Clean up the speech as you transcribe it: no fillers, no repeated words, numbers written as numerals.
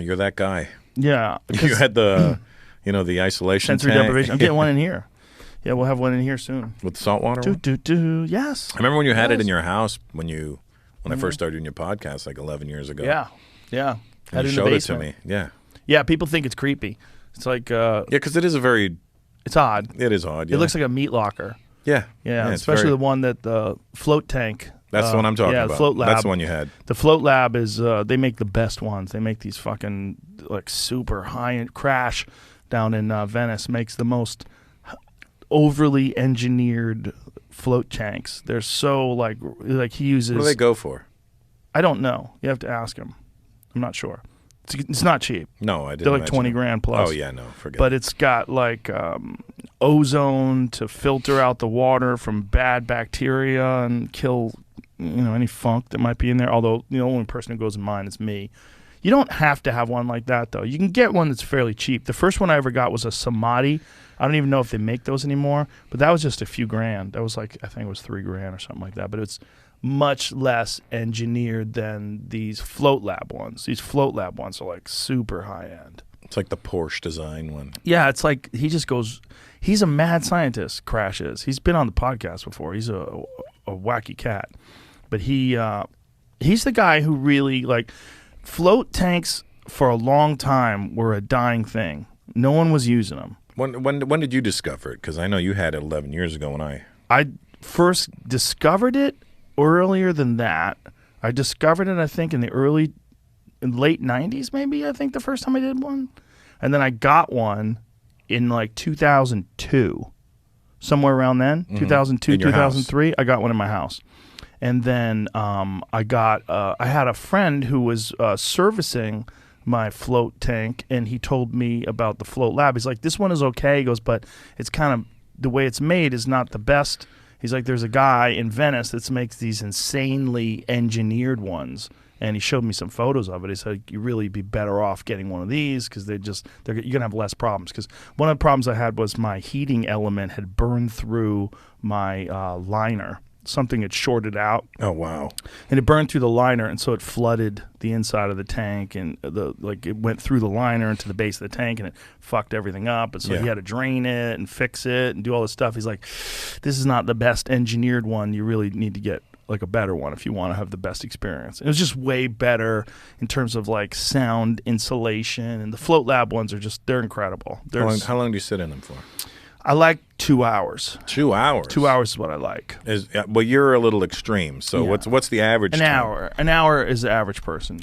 You're that guy. Yeah. You had the, the isolation sensory tank. deprivation. I'm getting one in here. Yeah, we'll have one in here soon. With salt water? Yes. I remember when you had it in your house when I first started doing your podcast like 11 years ago. Yeah. And you showed it to me. Yeah. Yeah, people think it's creepy. It's like... yeah, because it is It's odd. It is odd, yeah. It looks like a meat locker. Yeah. Yeah, especially the one that the float tank... That's the one I'm talking about. Yeah, the float lab. That's the one you had. The float lab is... they make the best ones. They make these fucking like super high-end... Crash down in Venice makes the most overly engineered float tanks. They're so like he uses... What do they go for? I don't know. You have to ask him. I'm not sure. It's not cheap. No, I didn't. They're like 20 grand plus. Oh yeah, no, forget. But it's got like ozone to filter out the water from bad bacteria and kill any funk that might be in there. Although the only person who goes in mine is me. You don't have to have one like that though. You can get one that's fairly cheap. The first one I ever got was a Samadhi. I don't even know if they make those anymore. But that was just a few grand. That was like I think it was $3 grand or something like that. But it's much less engineered than these float lab ones. These float lab ones are like super high end. It's like the Porsche design one. Yeah, it's like he just goes. He's a mad scientist. Crash is. He's been on the podcast before. He's a wacky cat, but he's the guy who really like float tanks for a long time were a dying thing. No one was using them. When did you discover it? Because I know you had it 11 years ago when I first discovered it. Earlier than that, I discovered it, I think, in late 90s, maybe, I think, the first time I did one. And then I got one in, like, 2002. Somewhere around then, 2002, 2003, I got one in my house. And then I had a friend who was servicing my float tank, and he told me about the float lab. He's like, this one is okay. He goes, but it's kind of, the way it's made is not the best. He's like, there's a guy in Venice that makes these insanely engineered ones, and he showed me some photos of it. He said, you really be better off getting one of these because you're gonna have less problems. Because one of the problems I had was my heating element had burned through my liner. Something had shorted out. Oh wow! And it burned through the liner, and so it flooded the inside of the tank, and it went through the liner into the base of the tank, and it fucked everything up. And so he had to drain it and fix it and do all this stuff. He's like, "This is not the best engineered one. You really need to get like a better one if you want to have the best experience." It was just way better in terms of like sound insulation, and the Float Lab ones are they're incredible. How long do you sit in them for? I like 2 hours. 2 hours? 2 hours is what I like. Well, you're a little extreme. So what's the average time? An hour. An hour is the average person.